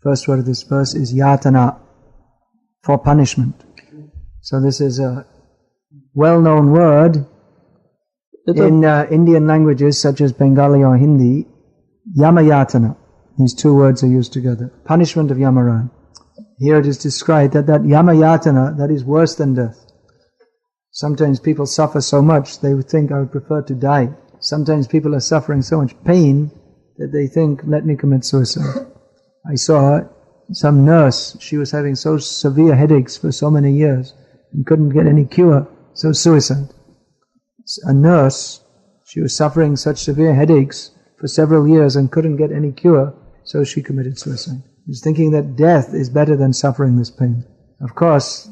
First word of this verse is yatana, for punishment. So this is a well-known word in Indian languages such as Bengali or Hindi. Yamayatana. These two words are used together. Punishment of Yamaraj. Here it is described that Yamayatana, that is worse than death. Sometimes people suffer so much they would think, I would prefer to die. Sometimes people are suffering so much pain that they think, let me commit suicide. I saw some nurse, she was having so severe headaches for so many years and couldn't get any cure, so suicide. A nurse, she was suffering such severe headaches for several years and couldn't get any cure, so she committed suicide. She was thinking that death is better than suffering this pain. Of course,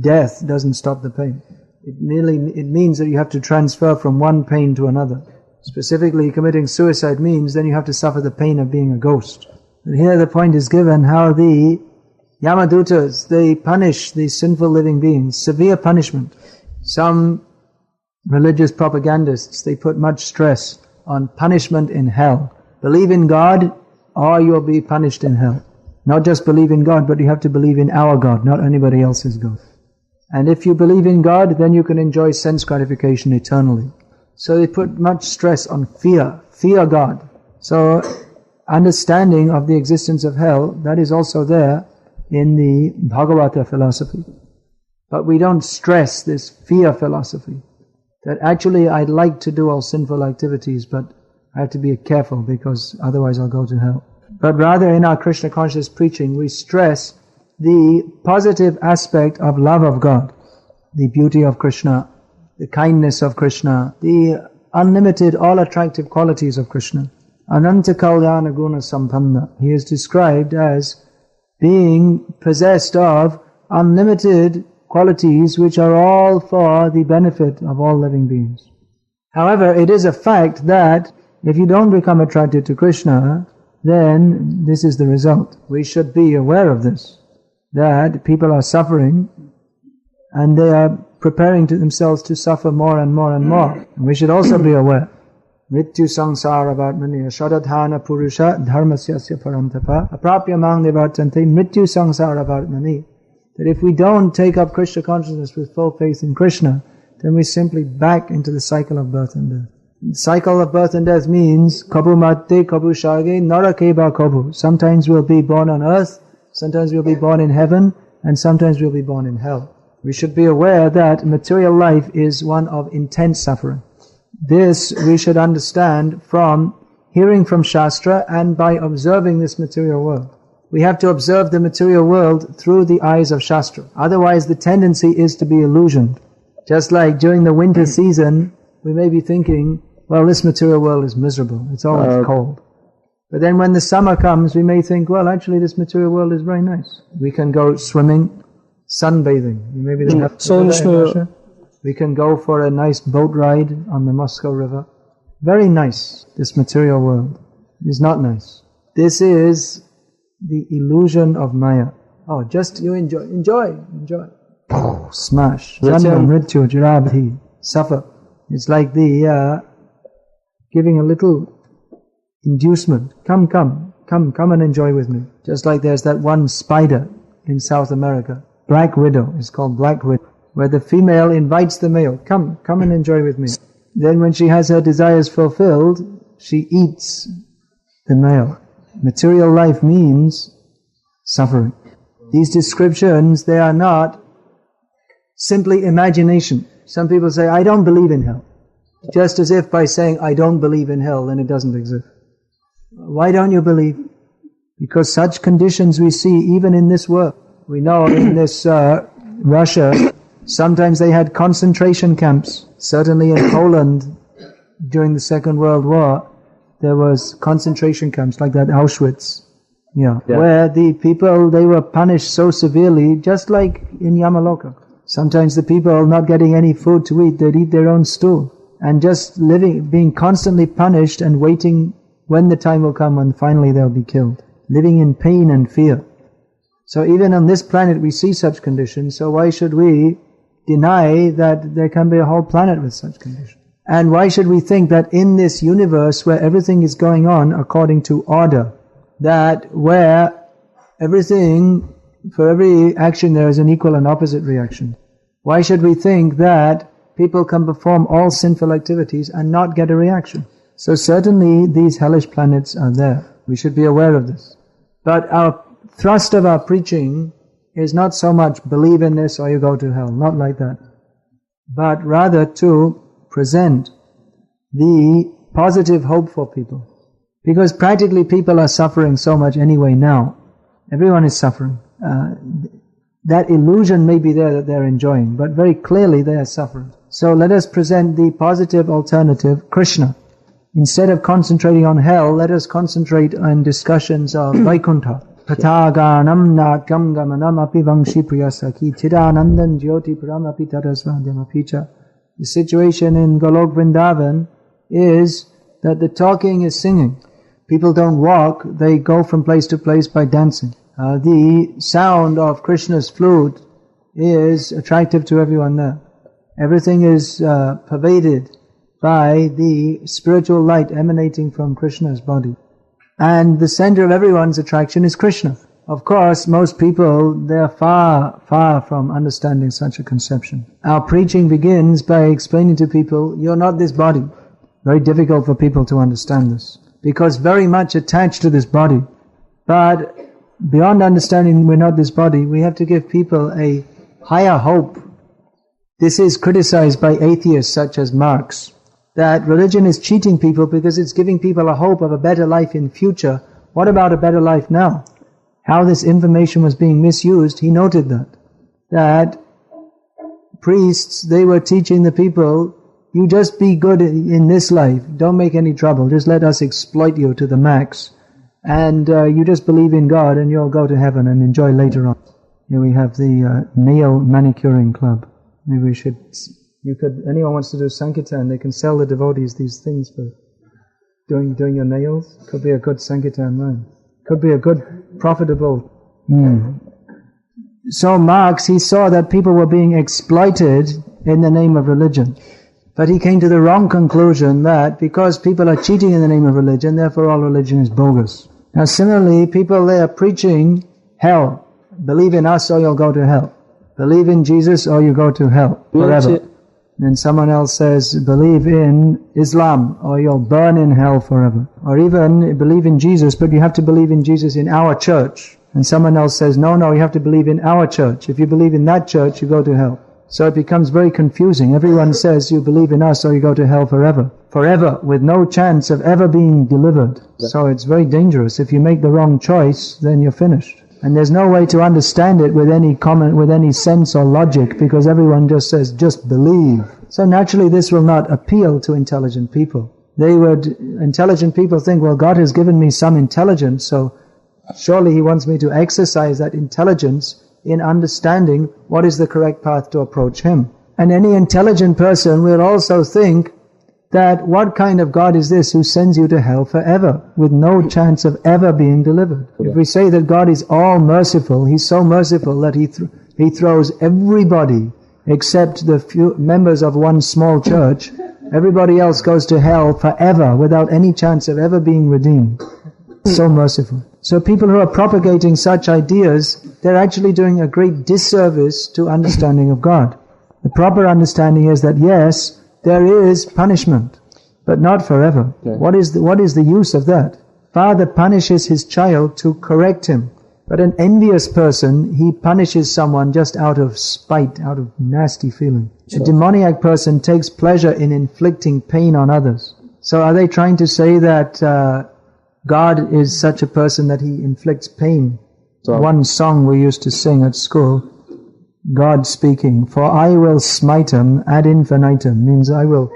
death doesn't stop the pain. It means that you have to transfer from one pain to another. Specifically, committing suicide means then you have to suffer the pain of being a ghost. And here the point is given how the Yamadutas, they punish these sinful living beings, severe punishment. Some religious propagandists, they put much stress on punishment in hell. Believe in God or you'll be punished in hell. Not just believe in God, but you have to believe in our God, not anybody else's God. And if you believe in God, then you can enjoy sense gratification eternally. So they put much stress on fear. Fear God. So understanding of the existence of hell, that is also there in the Bhagavata philosophy. But we don't stress this fear philosophy. That actually I'd like to do all sinful activities, but I have to be careful because otherwise I'll go to hell. But rather in our Krishna conscious preaching, we stress the positive aspect of love of God, the beauty of Krishna, the kindness of Krishna, the unlimited, all-attractive qualities of Krishna. Ananta Kalyana Guna Sampanna. He is described as being possessed of unlimited qualities which are all for the benefit of all living beings. However, it is a fact that if you don't become attracted to Krishna, then this is the result. We should be aware of this, that people are suffering and they are preparing to themselves to suffer more and more and more. And we should also be aware. Mrityu sangsara vartmani shadadhana purusha dharmasyasya parantapa aprapyamang nivartante mrityu sangsara vartmani. That if we don't take up Krishna consciousness with full faith in Krishna, then we simply back into the cycle of birth and death. The cycle of birth and death means kabu matte kabu shage narakeba kabu. Sometimes we'll be born on earth, sometimes we'll be born in heaven, and sometimes we'll be born in hell. We should be aware that material life is one of intense suffering. This we should understand from hearing from Shastra and by observing this material world. We have to observe the material world through the eyes of Shastra. Otherwise the tendency is to be illusioned. Just like during the winter season, we may be thinking, well, this material world is miserable, it's always cold. But then when the summer comes, we may think, well, actually this material world is very nice. We can go swimming, sunbathing. Maybe they have in Russia. We can go for a nice boat ride on the Moscow River. Very nice, this material world. It is not nice. This is the illusion of Maya. Oh, just you enjoy. Oh, smash. Janma mrityu jirabhi. Suffer. It's like the giving a little inducement. Come and enjoy with me. Just like there's that one spider in South America. Black widow. It's called black widow. Where the female invites the male. Come and enjoy with me. Then when she has her desires fulfilled, she eats the male. Material life means suffering. These descriptions, they are not simply imagination. Some people say, I don't believe in hell. Just as if by saying, I don't believe in hell, then it doesn't exist. Why don't you believe? Because such conditions we see even in this world. We know in this Russia, sometimes they had concentration camps. Certainly in Poland, during the Second World War, there was concentration camps like that, Auschwitz. Yeah. Where the people, they were punished so severely, just like in Yamaloka. Sometimes the people not getting any food to eat, they'd eat their own stool. And just being constantly punished and waiting when the time will come when finally they'll be killed. Living in pain and fear. So even on this planet we see such conditions, so why should we deny that there can be a whole planet with such conditions? And why should we think that in this universe where everything is going on according to order, that where for every action there is an equal and opposite reaction. Why should we think that people can perform all sinful activities and not get a reaction? So certainly these hellish planets are there. We should be aware of this. But our thrust of our preaching is not so much believe in this or you go to hell, not like that. But rather to present the positive hope for people. Because practically people are suffering so much anyway now. Everyone is suffering. That illusion may be there that they're enjoying, but very clearly they are suffering. So let us present the positive alternative, Krishna. Instead of concentrating on hell, let us concentrate on discussions of Vaikuntha. Pathaganam natyam gamanam api vangshi priyasaki chidanandan jyoti param api tarasvadhyam apicha. The situation in Golok Vrindavan is that the talking is singing. People don't walk, they go from place to place by dancing. The sound of Krishna's flute is attractive to everyone there. Everything is pervaded by the spiritual light emanating from Krishna's body. And the center of everyone's attraction is Krishna. Of course, most people, they are far, far from understanding such a conception. Our preaching begins by explaining to people, you're not this body. Very difficult for people to understand this, because very much attached to this body. But beyond understanding we're not this body, we have to give people a higher hope. This is criticized by atheists such as Marx, that religion is cheating people because it's giving people a hope of a better life in future. What about a better life now? How this information was being misused, he noted that priests, they were teaching the people, you just be good in this life, don't make any trouble, just let us exploit you to the max. And you just believe in God and you'll go to heaven and enjoy later on. Here we have the nail manicuring club. Maybe we should, anyone wants to do Sankirtan, they can sell the devotees these things for doing your nails. Could be a good Sankirtan line. Could be a good, profitable. So Marx, he saw that people were being exploited in the name of religion. But he came to the wrong conclusion that because people are cheating in the name of religion, therefore all religion is bogus. Now similarly, people, they are preaching hell. Believe in us or you'll go to hell. Believe in Jesus or you go to hell forever. Then someone else says, believe in Islam or you'll burn in hell forever. Or even believe in Jesus, but you have to believe in Jesus in our church. And someone else says, no, you have to believe in our church. If you believe in that church, you go to hell. So it becomes very confusing. Everyone says you believe in us or you go to hell forever. Forever, with no chance of ever being delivered. So it's very dangerous. If you make the wrong choice, then you're finished. And there's no way to understand it with any comment, with any sense or logic, because everyone just says, just believe. So naturally this will not appeal to intelligent people. Intelligent people think, well, God has given me some intelligence, so surely He wants me to exercise that intelligence in understanding what is the correct path to approach Him. And any intelligent person will also think that what kind of God is this who sends you to hell forever with no chance of ever being delivered? If we say that God is all merciful, He's so merciful that He throws everybody except the few members of one small church, everybody else goes to hell forever without any chance of ever being redeemed. So merciful. So people who are propagating such ideas, they're actually doing a great disservice to understanding of God. The proper understanding is that yes, there is punishment, but not forever. Okay. What is the use of that? Father punishes his child to correct him. But an envious person, he punishes someone just out of spite, out of nasty feeling. Sure. A demoniac person takes pleasure in inflicting pain on others. So are they trying to say that God is such a person that He inflicts pain? So, one song we used to sing at school, God speaking, for I will smite them ad infinitum, means I will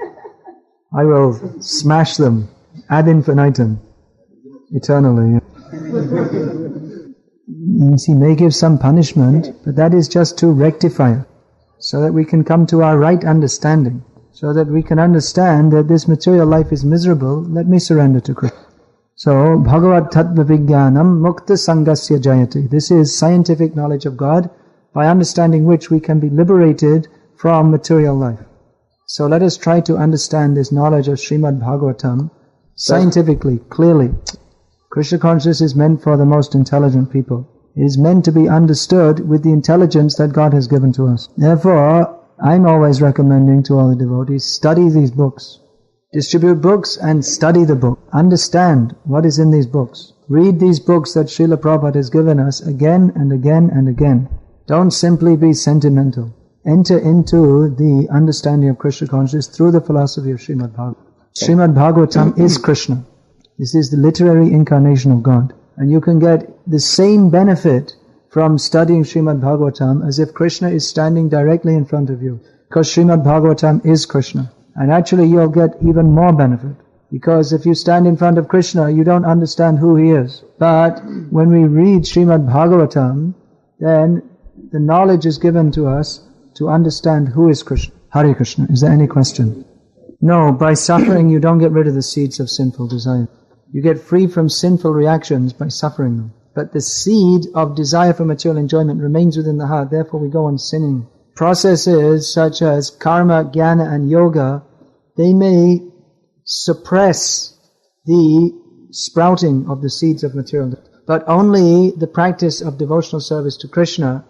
smash them ad infinitum, eternally. Means He may give some punishment, but that is just to rectify it, so that we can come to our right understanding, so that we can understand that this material life is miserable. Let me surrender to Krishna. So, Bhagavat Tattva Vijnanam Mukta Sangasya Jayati. This is scientific knowledge of God, by understanding which we can be liberated from material life. So let us try to understand this knowledge of Srimad Bhagavatam scientifically, clearly. Krishna consciousness is meant for the most intelligent people. It is meant to be understood with the intelligence that God has given to us. Therefore, I'm always recommending to all the devotees, study these books. Distribute books and study the book. Understand what is in these books. Read these books that Srila Prabhupada has given us again and again and again. Don't simply be sentimental. Enter into the understanding of Krishna consciousness through the philosophy of Srimad Bhagavatam. Srimad Bhagavatam is Krishna. This is the literary incarnation of God. And you can get the same benefit from studying Srimad Bhagavatam as if Krishna is standing directly in front of you. Because Srimad Bhagavatam is Krishna. And actually you'll get even more benefit. Because if you stand in front of Krishna, you don't understand who he is. But when we read Srimad Bhagavatam, then the knowledge is given to us to understand who is Krishna. Hare Krishna. Is there any question? No, by suffering you don't get rid of the seeds of sinful desire. You get free from sinful reactions by suffering them. But the seed of desire for material enjoyment remains within the heart, therefore we go on sinning. Processes such as karma, jnana and yoga, they may suppress the sprouting of the seeds of material desire. But only the practice of devotional service to Krishna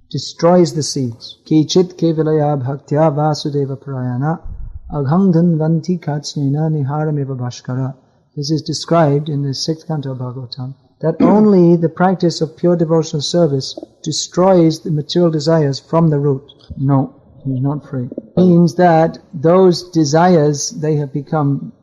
destroys the seeds. Kichit kevalaya bhaktya vasudeva prayana aghangdhan vanti katsnena niharameva bhaskara. This is described in the 6th canto of Bhagavatam, that only the practice of pure devotional service destroys the material desires from the root. No, he's not free. It means that those desires, they have become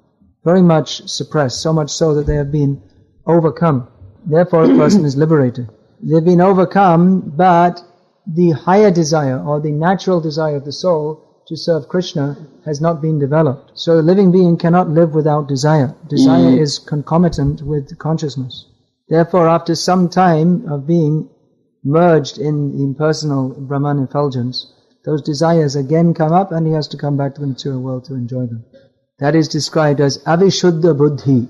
very much suppressed, so much so that they have been overcome. Therefore a person is liberated. They've been overcome, but the higher desire or the natural desire of the soul to serve Krishna has not been developed. So the living being cannot live without desire. Desire is concomitant with consciousness. Therefore, after some time of being merged in impersonal Brahman effulgence, those desires again come up and he has to come back to the material world to enjoy them. That is described as avishuddha buddhi.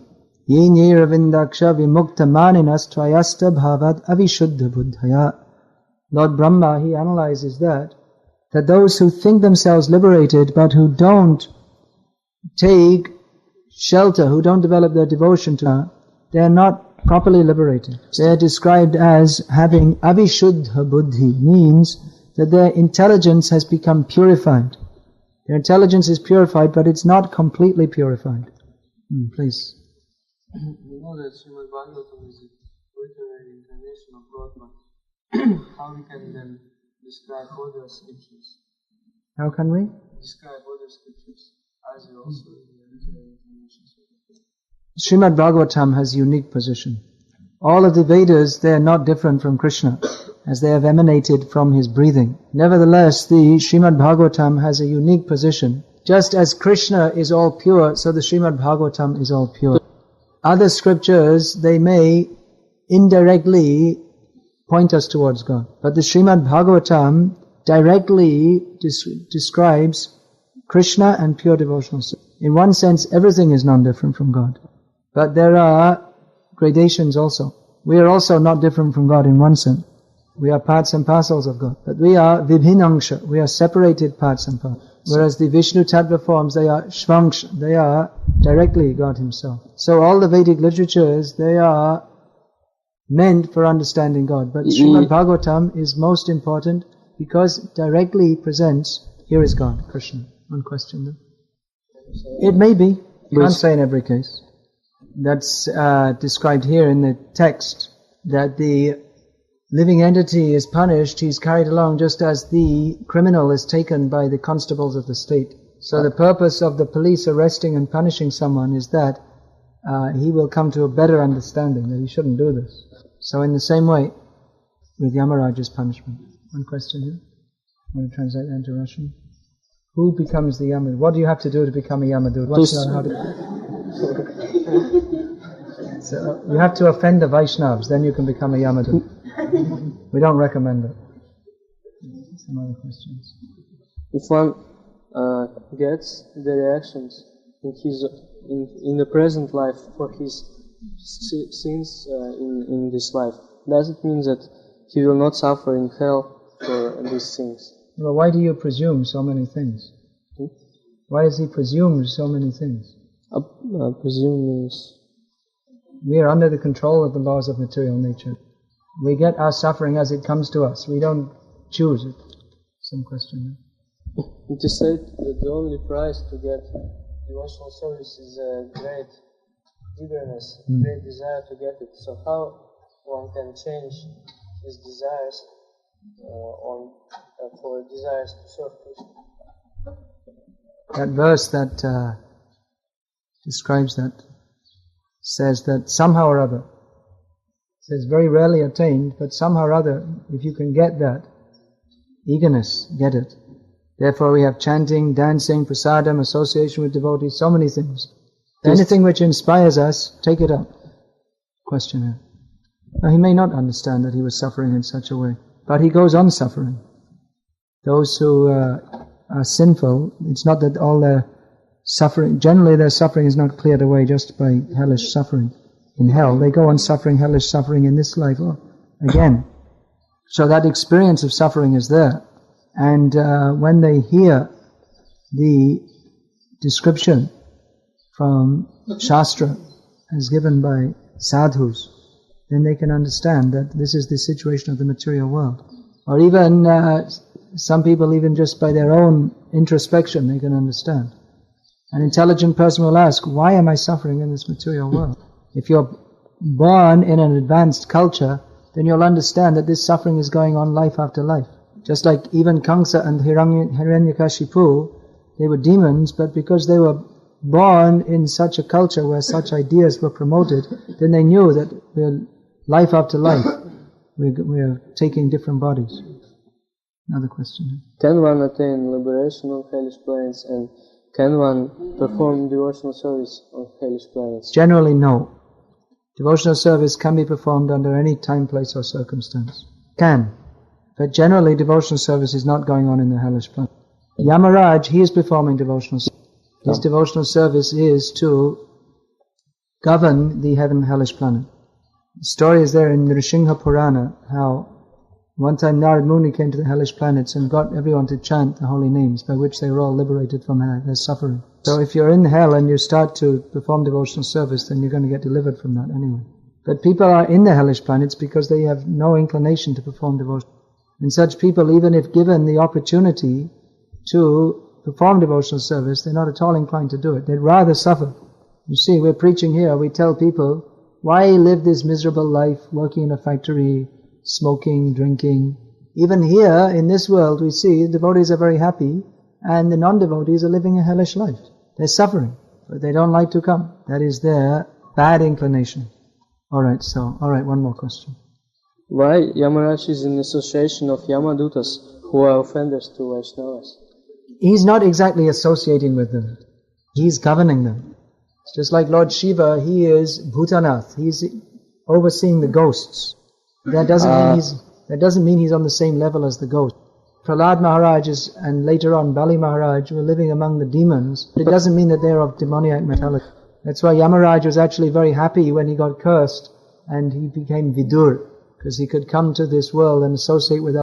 Yenye ravindaksha vimukta maninas tvayasta bhavat avishuddha buddhaya. Lord Brahma, he analyzes that those who think themselves liberated but who don't take shelter, who don't develop their devotion to her, they are not properly liberated. They are described as having avishuddha buddhi, means that their intelligence has become purified. Their intelligence is purified, but it's not completely purified. Please. We know that Srimad Bhagavatam is a literary incarnation of God, but how we can then describe other scriptures? How can we? Describe other scriptures as you also literary incarnations. Srimad Bhagavatam has a unique position. All of the Vedas, they are not different from Krishna, as they have emanated from his breathing. Nevertheless, the Srimad Bhagavatam has a unique position. Just as Krishna is all pure, so the Srimad Bhagavatam is all pure. Other scriptures, they may indirectly point us towards God. But the Srimad Bhagavatam directly describes Krishna and pure devotional service. In one sense, everything is non-different from God. But there are gradations also. We are also not different from God in one sense. We are parts and parcels of God. But we are vibhinangsha. We are separated parts and parcels. Whereas the Vishnu Tattva forms, they are shvangsha. They are directly God himself. So all the Vedic literatures, they are meant for understanding God. But Srimad Bhagavatam is most important because it directly presents, here is God, Krishna. One question then. It may be. You can't say in every case. That's described here in the text, that the living entity is punished, he's carried along just as the criminal is taken by the constables of the state. So the purpose of the police arresting and punishing someone is that he will come to a better understanding that he shouldn't do this. So in the same way, with Yamaraj's punishment. One question here. I'm going to translate that into Russian. Who becomes the Yamadut? What do you have to do to become a Yamadut? So you have to offend the Vaishnavas, then you can become a Yamadut. We don't recommend it. Some other questions. If one gets the reactions in the present life for his sins in this life, does it mean that he will not suffer in hell for these things? Well, why do you presume so many things? Why does he presume so many things? Presume means... We are under the control of the laws of material nature. We get our suffering as it comes to us. We don't choose it. Some question. It is said that the only price to get devotional service is a great eagerness, great desire to get it. So how one can change his desires for desires to serve Krishna? That verse that describes that says that somehow or other, says very rarely attained, but somehow or other, if you can get that eagerness, get it. Therefore we have chanting, dancing, prasadam, association with devotees, so many things. Anything which inspires us, take it up. Questioner. Now, he may not understand that he was suffering in such a way, but he goes on suffering. Those who are sinful, it's not that all their suffering, generally their suffering is not cleared away just by hellish suffering in hell. They go on suffering hellish suffering in this life again. So that experience of suffering is there. And when they hear the description from Shastra as given by sadhus, then they can understand that this is the situation of the material world. Or even some people, even just by their own introspection, they can understand. An intelligent person will ask, why am I suffering in this material world? If you're born in an advanced culture, then you'll understand that this suffering is going on life after life. Just like even Kamsa and Hiranyakashipu, they were demons, but because they were born in such a culture where such ideas were promoted, then they knew that we're life after life, we're taking different bodies. Another question. Can one attain liberation on hellish planets, and can one perform devotional service on hellish planets? Generally, no. Devotional service can be performed under any time, place or circumstance. Can. But generally, devotional service is not going on in the hellish planet. Yamaraj, he is performing devotional service. His devotional service is to govern the heaven-hellish planet. The story is there in Nrsimha Purana, how one time Narad Muni came to the hellish planets and got everyone to chant the holy names, by which they were all liberated from their suffering. So if you're in hell and you start to perform devotional service, then you're going to get delivered from that anyway. But people are in the hellish planets because they have no inclination to perform devotion. And such people, even if given the opportunity to perform devotional service, they're not at all inclined to do it. They'd rather suffer. You see, we're preaching here, we tell people, why live this miserable life, working in a factory, smoking, drinking? Even here, in this world, we see the devotees are very happy, and the non-devotees are living a hellish life. They're suffering, but they don't like to come. That is their bad inclination. Alright, one more question. Why Yamaraj is in association of Yamadutas, who are offenders to Vaishnavas? He's not exactly associating with them. He's governing them. Just like Lord Shiva, he is Bhutanath. He's overseeing the ghosts. That doesn't mean he's on the same level as the ghost. Prahlad Maharaj and later on Bali Maharaj were living among the demons. It doesn't mean that they're of demoniac mentality. That's why Yamaraj was actually very happy when he got cursed and he became Vidur, because he could come to this world and associate with